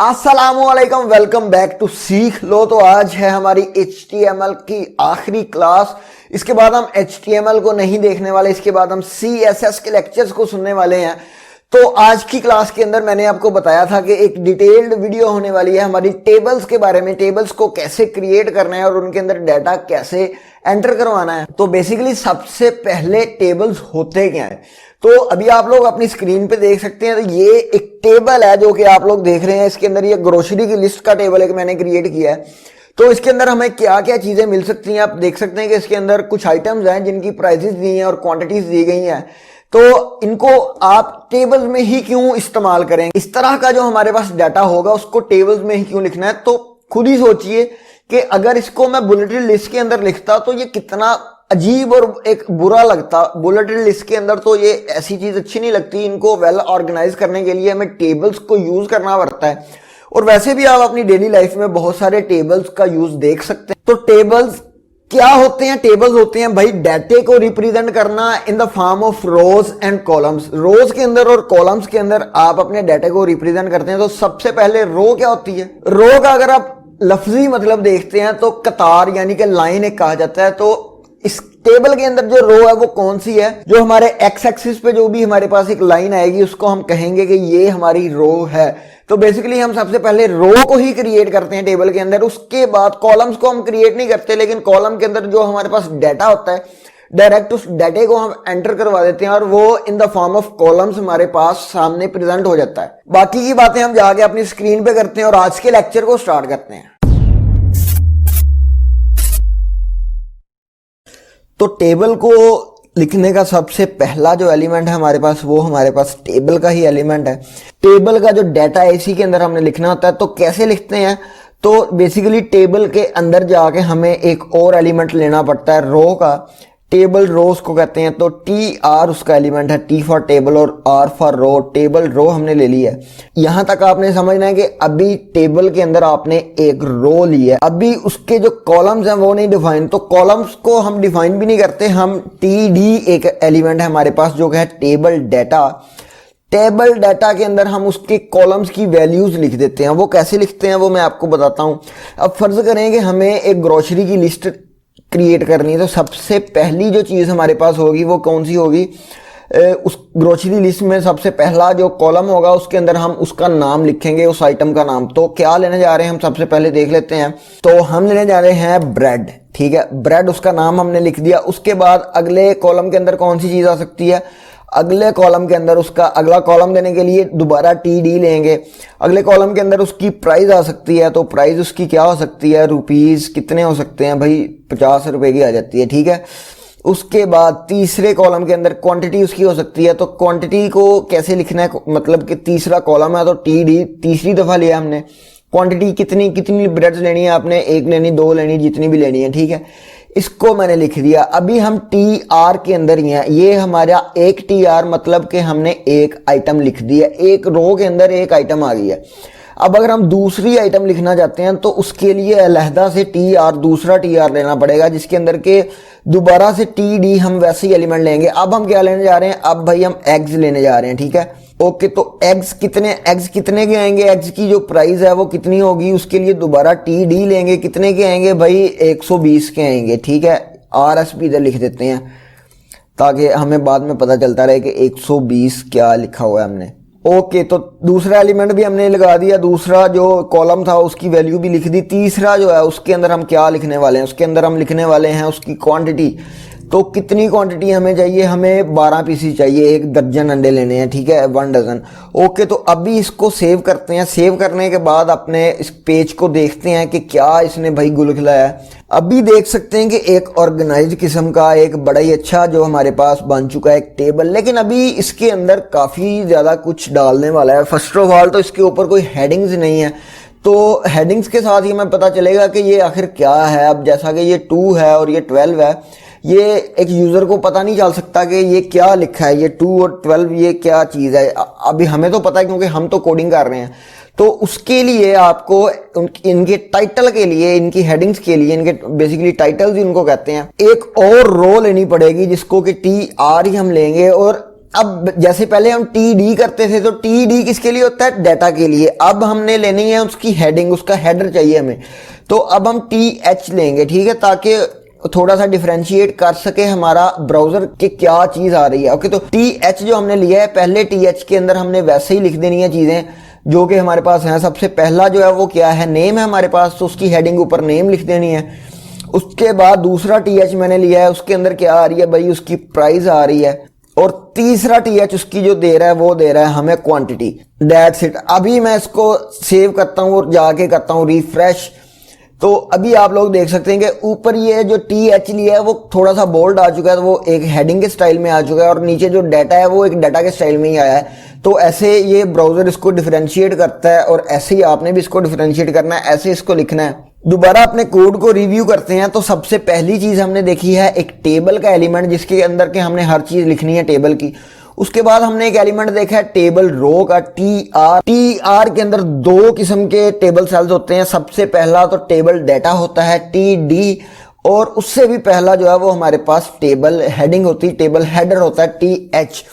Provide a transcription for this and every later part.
अस्सलामुअलैकुम, welcome back to सीख लो। तो आज है हमारी HTML की आखिरी क्लास। इसके बाद हम HTML को नहीं देखने वाले, इसके बाद हम CSS के लेक्चर्स को सुनने वाले हैं। तो आज की क्लास के अंदर मैंने आपको बताया था कि एक डिटेल्ड वीडियो होने वाली है हमारी टेबल्स के बारे में, टेबल्स को कैसे क्रिएट करना है और उनके अंदर डाटा कैसे एंटर करवाना है। तो बेसिकली सबसे पहले टेबल्स होते क्या है, तो अभी आप लोग अपनी स्क्रीन पे देख सकते हैं। तो ये एक टेबल है जो कि आप लोग देख रहे हैं। इसके अंदर ये ग्रोसरी की लिस्ट का टेबल एक मैंने क्रिएट किया है। तो इसके अंदर हमें क्या क्या चीजें मिल सकती हैं, आप देख सकते हैं कि इसके अंदर कुछ आइटम्स हैं जिनकी प्राइसेस दी हैं और क्वांटिटीज दी गई हैं। तो इनको आप टेबल्स में ही क्यों इस्तेमाल करें, इस तरह का जो हमारे पास डाटा होगा उसको टेबल्स में ही क्यों लिखना है। तो खुद ही सोचिए कि अगर इसको मैं बुलेटेड लिस्ट के अंदर लिखता तो ये कितना अजीब और एक बुरा लगता। बुलेटेड लिस्ट के अंदर तो ये ऐसी चीज अच्छी नहीं लगती। इनको वेल ऑर्गेनाइज करने के लिए हमें टेबल्स को यूज करना पड़ता है। और वैसे भी आप अपनी डेली लाइफ में बहुत सारे टेबल्स का यूज देख सकते हैं। तो टेबल्स क्या होते हैं? टेबल्स होते हैं भाई डाटे को रिप्रेजेंट करना in the form of rows and columns. Rows के अंदर और कॉलम्स के अंदर आप अपने डाटे को रिप्रेजेंट करते हैं। तो सबसे पहले रो क्या होती है? रो का अगर आप लफ्जी मतलब देखते हैं तो कतार यानी कि लाइन एक कहा जाता है। तो इस टेबल के अंदर जो रो है वो कौन सी है? जो हमारे एक्स एक्सिस पे जो भी हमारे पास एक लाइन आएगी उसको हम कहेंगे कि ये हमारी रो है। तो बेसिकली हम सबसे पहले रो को ही क्रिएट करते हैं टेबल के अंदर। उसके बाद कॉलम्स को हम क्रिएट नहीं करते, लेकिन कॉलम के अंदर जो हमारे पास डाटा होता है डायरेक्ट उस डाटे को हम एंटर करवा देते हैं और वो इन द फॉर्म ऑफ कॉलम्स हमारे पास सामने प्रेजेंट हो जाता है। बाकी की बातें हम जाके अपनी स्क्रीन पे करते हैं और आज के लेक्चर को स्टार्ट करते हैं। तो टेबल को लिखने का सबसे पहला जो एलिमेंट है हमारे पास वो हमारे पास टेबल का ही एलिमेंट है। टेबल का जो डाटा है इसी के अंदर हमने लिखना होता है। तो कैसे लिखते हैं? तो बेसिकली टेबल के अंदर जाके हमें एक और एलिमेंट लेना पड़ता है रो का। टेबल रोज को कहते हैं। तो TR उसका एलिमेंट है, T फॉर टेबल और R for row. Table row हमने ले ली है। यहां तक आपने समझना है कि अभी टेबल के अंदर आपने एक रो ली है, अभी उसके जो कॉलम्स हैं वो नहीं डिफाइन। तो कॉलम्स को हम डिफाइन भी नहीं करते, हम TD एक एलिमेंट है हमारे पास जो है टेबल डाटा। टेबल डाटा के अंदर हम उसके कॉलम्स की वैल्यूज लिख देते हैं। वो कैसे लिखते हैं वो मैं आपको बताता हूं। अब फर्ज करें कि हमें एक ग्रोसरी की लिस्ट क्रिएट करनी है। तो सबसे पहली जो चीज हमारे पास होगी वो कौन सी होगी? उस ग्रोसरी लिस्ट में सबसे पहला जो कॉलम होगा उसके अंदर हम उसका नाम लिखेंगे, उस आइटम का नाम। तो क्या लेने जा रहे हैं हम सबसे पहले देख लेते हैं। तो हम लेने जा रहे हैं ब्रेड। ठीक है, ब्रेड उसका नाम हमने लिख दिया। उसके बाद अगले कॉलम के अंदर कौन सी चीज आ सकती है? अगले कॉलम के अंदर उसका अगला कॉलम देने के लिए दोबारा TD लेंगे। अगले कॉलम के अंदर उसकी प्राइस आ सकती है। तो प्राइस उसकी क्या हो सकती है? रुपीस कितने हो सकते हैं भाई? 50 रुपए की आ जाती है। ठीक है, उसके बाद तीसरे कॉलम के अंदर क्वांटिटी उसकी हो सकती है। तो क्वांटिटी को कैसे लिखना है? मतलब कि तीसरा कॉलम है तो TD तीसरी दफा लिया हमने। क्वांटिटी कितनी कितनी ब्रेड्स लेनी है आपने? एक लेनी, दो लेनी, जितनी भी लेनी है। ठीक है, इसको मैंने लिख दिया। अभी हम TR के अंदर ही हैं। ये हमारा एक TR मतलब कि हमने एक आइटम लिख दिया। एक रो के अंदर एक आइटम आ गई है। अब अगर हम दूसरी आइटम लिखना चाहते हैं तो उसके लिए अलहदा से TR दूसरा TR लेना पड़ेगा, जिसके अंदर के दोबारा से TD हम वैसे ही एलिमेंट लेंगे। अब हम क्या लेने जा रहे हैं? अब भाई हम एग्स लेने जा रहे हैं। ठीक है, ओके। तो एग्स कितने के आएंगे? एग्स की जो प्राइस है वो कितनी होगी? उसके लिए दोबारा TD लेंगे। कितने के आएंगे भाई? 120 के आएंगे। ठीक है, RSP इधर लिख देते हैं ताकि हमें बाद में पता चलता रहे कि 120 क्या लिखा हुआ है हमने। ओके, तो दूसरा एलिमेंट भी हमने लगा दिया। दूसरा जो कॉलम था उसकी वैल्यू भी लिख दी। तीसरा जो है उसके अंदर हम क्या लिखने वाले हैं? उसके अंदर हम लिखने वाले हैं उसकी क्वांटिटी। तो कितनी क्वांटिटी हमें चाहिए? हमें 12 पीसी चाहिए, 1 दर्जन अंडे लेने हैं। ठीक है, 1 डजन। ओके, तो अभी इसको सेव करते हैं। सेव करने के बाद अपने इस पेज को देखते हैं कि क्या इसने भाई गुल खिलाया है। अभी देख सकते हैं कि एक ऑर्गेनाइज किस्म का एक बड़ा ही अच्छा जो हमारे पास बन चुका है एक टेबल। लेकिन अभी इसके अंदर काफी ज्यादा कुछ डालने वाला है। फर्स्ट ऑफ ऑल तो इसके ऊपर कोई हेडिंग्स नहीं है। तो हेडिंग्स के साथ ही हमें पता चलेगा कि ये आखिर क्या है। अब जैसा कि ये 2 है और ये 12 है, ये एक यूजर को पता नहीं चल सकता कि ये क्या लिखा है, ये 2 और 12 ये क्या चीज है। अभी हमें तो पता है क्योंकि हम तो कोडिंग कर रहे हैं। तो उसके लिए आपको इनके टाइटल के लिए, इनकी हेडिंग्स के लिए, इनके बेसिकली टाइटल्स इनको कहते हैं, एक और रो लेनी पड़ेगी जिसको कि TR ही हम लेंगे और अब जैसे पहले हम टी डी करते थे तो टी डी किसके लिए होता है, डाटा के लिए। अब हमने लेनी है उसकी हेडिंग, उसका हेडर चाहिए हमें, तो अब हम टी एच लेंगे, ठीक है, ताकि थोड़ा सा डिफरेंशिएट कर सके हमारा ब्राउजर के क्या चीज आ रही है। ओके, तो टी एच जो हमने लिया है, पहले टी एच के अंदर हमने वैसे ही लिख देनी है चीजें जो कि हमारे पास हैं। सबसे पहला जो है वो क्या है, नेम है हमारे पास, तो उसकी हेडिंग ऊपर नेम लिख देनी है। उसके बाद दूसरा टी एच मैंने लिया है, उसके अंदर क्या आ रही है भाई, उसकी प्राइस आ रही है। और तीसरा टी एच उसकी जो दे रहा है वो दे रहा है हमें क्वांटिटी। That's it. अभी मैं इसको सेव करता हूं और जाके करता हूं रिफ्रेश, तो अभी आप लोग देख सकते हैं कि ऊपर ये जो टी एच लिया है वो थोड़ा सा बोल्ड आ चुका है, तो वो एक हेडिंग के स्टाइल में आ चुका है, और नीचे जो डाटा है वो एक डाटा के स्टाइल में ही आया है। तो ऐसे ये ब्राउजर इसको डिफरेंशिएट करता है, और ऐसे ही आपने भी इसको डिफरेंशिएट करना है, ऐसे इसको लिखना है। दोबारा अपने कोड को रिव्यू करते हैं। तो सबसे पहली चीज हमने देखी है एक टेबल का एलिमेंट, जिसके अंदर के हमने हर चीज लिखनी है टेबल की। उसके बाद हमने एक एलिमेंट देखा है टेबल रो का, टी आर के अंदर दो किस्म के टेबल सेल्स होते हैं। सबसे पहला तो टेबल डाटा होता है टी डी, और उससे भी पहला जो है वो हमारे पास टेबल हेडिंग होती है, टेबल हेडर होता है टी एच।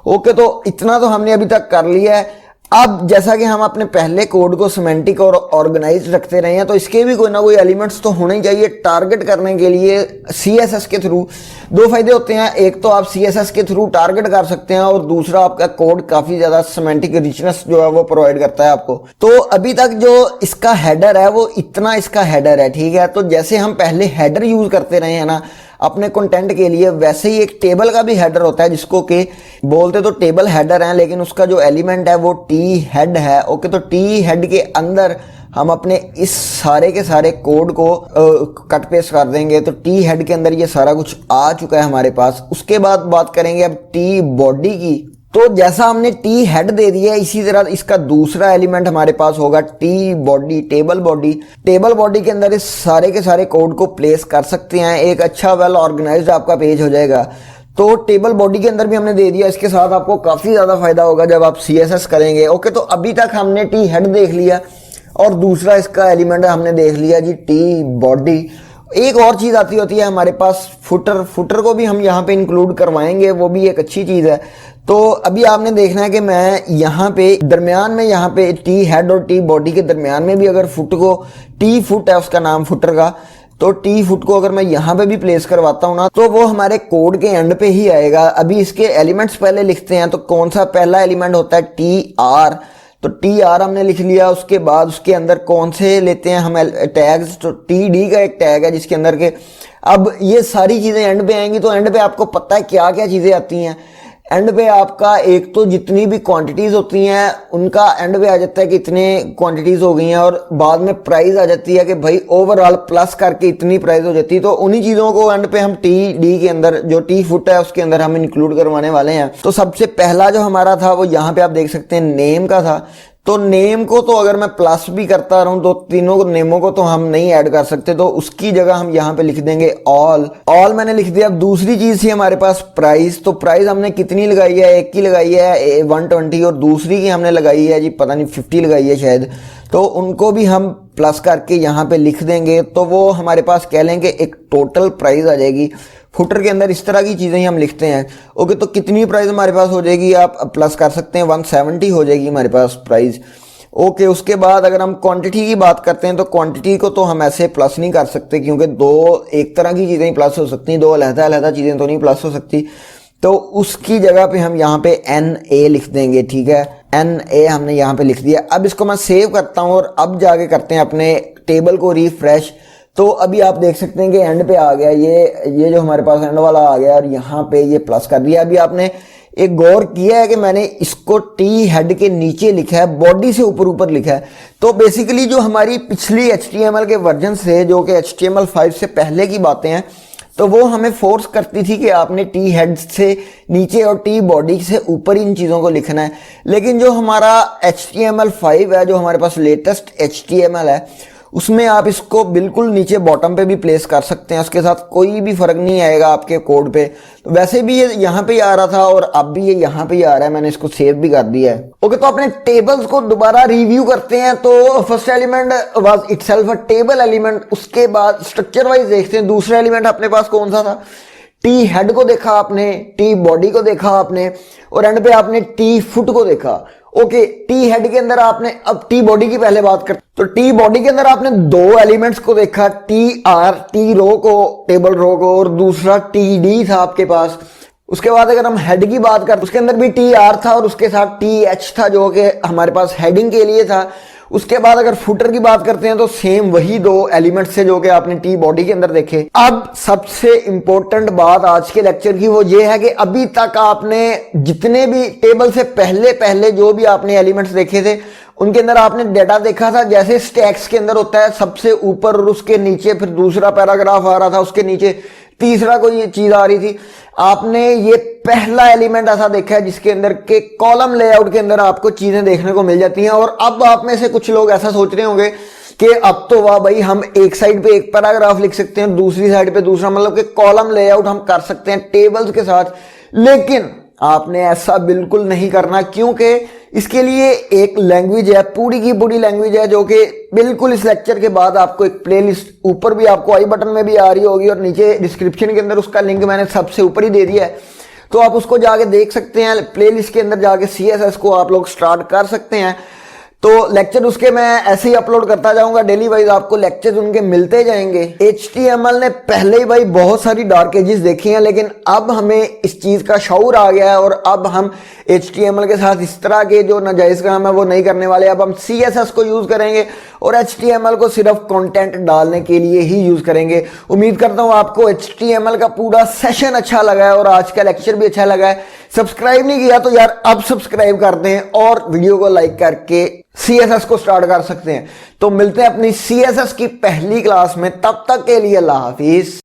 ओके, तो इतना तो हमने अभी तक कर लिया है। अब जैसा कि हम अपने पहले कोड को सिमेंटिक और ऑर्गेनाइज रखते रहे हैं, तो इसके भी कोई ना कोई एलिमेंट्स तो होने ही चाहिए टारगेट करने के लिए सीएसएस के थ्रू। दो फायदे होते हैं, एक तो आप सीएसएस के थ्रू टारगेट कर सकते हैं, और दूसरा आपका कोड काफी ज्यादा सिमेंटिक रिचनेस जो है वो प्रोवाइड करता है आपको। तो अभी तक जो इसका हेडर है वो इतना इसका हेडर है, ठीक है। तो जैसे हम पहले हेडर यूज करते रहे हैं ना अपने कंटेंट के लिए, वैसे ही एक टेबल का भी हेडर होता है, जिसको कि बोलते तो टेबल हेडर है, लेकिन उसका जो एलिमेंट है वो टी हेड है। ओके, तो टी हेड के अंदर हम अपने इस सारे के सारे कोड को कट पेस्ट कर देंगे। तो टी हेड के अंदर ये सारा कुछ आ चुका है हमारे पास। उसके बाद बात करेंगे अब टी बॉडी की। तो जैसा हमने टी हेड दे दिया है, इसी तरह इसका दूसरा एलिमेंट हमारे पास होगा T body, table body. Table body के अंदर इस सारे के सारे कोड को प्लेस कर सकते हैं, एक अच्छा वेल ऑर्गेनाइज्ड आपका पेज हो जाएगा। तो टेबल बॉडी के अंदर भी हमने दे दिया, इसके साथ आपको काफी ज्यादा फायदा होगा जब आप सीएसएस करेंगे। ओके, तो अभी तक हमने टी हेड देख लिया, और दूसरा इसका एलिमेंट हमने देख लिया जी टी बॉडी। एक और चीज आती होती है हमारे पास फुटर को भी हम यहाँ पे इंक्लूड करवाएंगे, वो भी एक अच्छी चीज है। तो अभी आपने देखना है कि मैं यहाँ पे दरमियान में, यहाँ पे टी हेड और टी बॉडी के दरमियान में भी अगर फुट को, टी फुट है उसका नाम फुटर का, तो टी फुट को अगर मैं यहाँ पे भी प्लेस करवाता हूँ ना, तो वो हमारे कोड के एंड पे ही आएगा। अभी इसके एलिमेंट्स पहले लिखते हैं। तो कौन सा पहला एलिमेंट होता है, टी आर। तो टी आर हमने लिख लिया। उसके बाद उसके अंदर कौन से लेते हैं हम टैग्स, तो टी डी का एक टैग है जिसके अंदर के, अब ये सारी चीजें एंड पे आएंगी। तो एंड पे आपको पता है क्या क्या चीजें आती हैं। एंड पे आपका एक तो जितनी भी क्वांटिटीज होती हैं उनका एंड पे आ जाता है कि इतने क्वांटिटीज हो गई हैं, और बाद में प्राइस आ जाती है कि भाई ओवरऑल प्लस करके इतनी प्राइस हो जाती है। तो उन्हीं चीजों को एंड पे हम टी डी के अंदर, जो टी फुट है उसके अंदर हम इंक्लूड करवाने वाले हैं। तो सबसे पहला जो हमारा था वो यहाँ पे आप देख सकते हैं नेम का था। तो नेम को तो अगर मैं प्लस भी करता रहूं तो तीनों नेमों को तो हम नहीं ऐड कर सकते, तो उसकी जगह हम यहाँ पे लिख देंगे ऑल मैंने लिख दिया। अब दूसरी चीज थी हमारे पास प्राइस। तो प्राइस हमने कितनी लगाई है, एक की लगाई है 120, और दूसरी की हमने लगाई है जी पता नहीं 50 लगाई है शायद। तो उनको भी हम प्लस करके यहाँ पे लिख देंगे, तो वो हमारे पास कह लेंगे एक टोटल प्राइस आ जाएगी। फुटर के अंदर इस तरह की चीजें ही हम लिखते हैं। ओके, तो कितनी प्राइस हमारे पास हो जाएगी, आप प्लस कर सकते हैं, 170 हो जाएगी हमारे पास प्राइस। ओके, उसके बाद अगर हम क्वांटिटी की बात करते हैं, तो क्वांटिटी को तो हम ऐसे प्लस नहीं कर सकते, क्योंकि दो एक तरह की चीजें ही प्लस हो सकती हैं, दो अलग-अलग चीजें तो नहीं प्लस हो सकती। तो उसकी जगह पे हम यहाँ पे NA लिख देंगे, ठीक है। NA हमने यहाँ पे लिख दिया। अब इसको मैं सेव करता हूँ, और अब जाके करते हैं अपने टेबल को रिफ्रेश। तो अभी आप देख सकते हैं कि एंड पे आ गया, ये जो हमारे पास एंड वाला आ गया, और यहाँ पे ये प्लस कर दिया। अभी आपने एक गौर किया है कि मैंने इसको टी हेड के नीचे लिखा है, बॉडी से ऊपर लिखा है। तो बेसिकली जो हमारी पिछली HTML के वर्जन थे, जो कि HTML5 से पहले की बातें हैं, तो वो हमें फोर्स करती थी कि आपने टी हेड से नीचे और टी बॉडी से ऊपर इन चीज़ों को लिखना है। लेकिन जो हमारा HTML5 है, जो हमारे पास लेटेस्ट HTML है, उसमें आप इसको बिल्कुल नीचे बॉटम पे भी प्लेस कर सकते हैं, उसके साथ कोई भी फर्क नहीं आएगा आपके कोड पे। तो वैसे भी ये यहाँ पे ही आ रहा था, और अब भी ये यहाँ पे ही आ रहा है। मैंने इसको सेव भी कर दिया है। ओके, तो अपने टेबल्स को दोबारा रिव्यू करते हैं। तो first element was itself a table element. उसके बाद स्ट्रक्चर वाइज देखते हैं, दूसरा एलिमेंट अपने पास कौन सा था, टी हेड को देखा आपने, टी बॉडी को देखा आपने, और एंड पे आपने टी फुट को देखा। ओके, टी हेड के अंदर आपने, अब टी बॉडी की पहले बात करते, तो टी बॉडी के अंदर आपने दो एलिमेंट्स को देखा, टी आर, टी रो को, टेबल रो को, और दूसरा टी डी था आपके पास। उसके बाद अगर हम हेड की बात करते, उसके अंदर भी टी आर था और उसके साथ टी एच था जो कि हमारे पास हेडिंग के लिए था। उसके बाद अगर फुटर की बात करते हैं तो सेम वही दो एलिमेंट्स थे जो कि आपने टी बॉडी के अंदर देखे। अब सबसे इंपॉर्टेंट बात आज के लेक्चर की वो ये है कि अभी तक आपने जितने भी टेबल से पहले पहले जो भी आपने एलिमेंट्स देखे थे उनके अंदर आपने डेटा देखा था, जैसे स्टैक्स के अंदर होता है सबसे ऊपर और उसके नीचे फिर दूसरा पैराग्राफ आ रहा था, उसके नीचे तीसरा कोई चीज आ रही थी। आपने ये पहला एलिमेंट ऐसा देखा है जिसके अंदर के कॉलम लेआउट के अंदर आपको चीजें देखने को मिल जाती हैं। और अब आप में से कुछ लोग ऐसा सोच रहे होंगे कि अब तो वाह भाई, हम एक साइड पे एक पैराग्राफ लिख सकते हैं, दूसरी साइड पे दूसरा, मतलब कि कॉलम लेआउट हम कर सकते हैं टेबल्स के साथ। लेकिन आपने ऐसा बिल्कुल नहीं करना, क्योंकि इसके लिए एक लैंग्वेज है, पूरी की पूरी लैंग्वेज है, जो कि बिल्कुल इस लेक्चर के बाद आपको एक प्लेलिस्ट ऊपर भी आपको आई बटन में भी आ रही होगी और नीचे डिस्क्रिप्शन के अंदर उसका लिंक मैंने सबसे ऊपर ही दे दिया है, तो आप उसको जाके देख सकते हैं। प्लेलिस्ट के अंदर जाके CSS को आप लोग स्टार्ट कर सकते हैं। तो लेक्चर उसके मैं ऐसे ही अपलोड करता जाऊंगा, डेली वाइज आपको लेक्चर्स उनके मिलते जाएंगे। HTML ने पहले ही भाई बहुत सारी डार्क एजेस देखी हैं, लेकिन अब हमें इस चीज का शऊर आ गया है और अब हम HTML के साथ इस तरह के जो नाजायज काम है वो नहीं करने वाले। अब हम CSS को यूज करेंगे और HTML को सिर्फ कंटेंट डालने के लिए ही यूज करेंगे। उम्मीद करता हूं आपको HTML का पूरा सेशन अच्छा लगा है और आज का लेक्चर भी अच्छा लगा है। सब्सक्राइब नहीं किया तो यार अब सब्सक्राइब कर दें और वीडियो को लाइक करके CSS को स्टार्ट कर सकते हैं। तो मिलते हैं अपनी CSS की पहली क्लास में, तब तक के लिए अल्लाह हाफिज।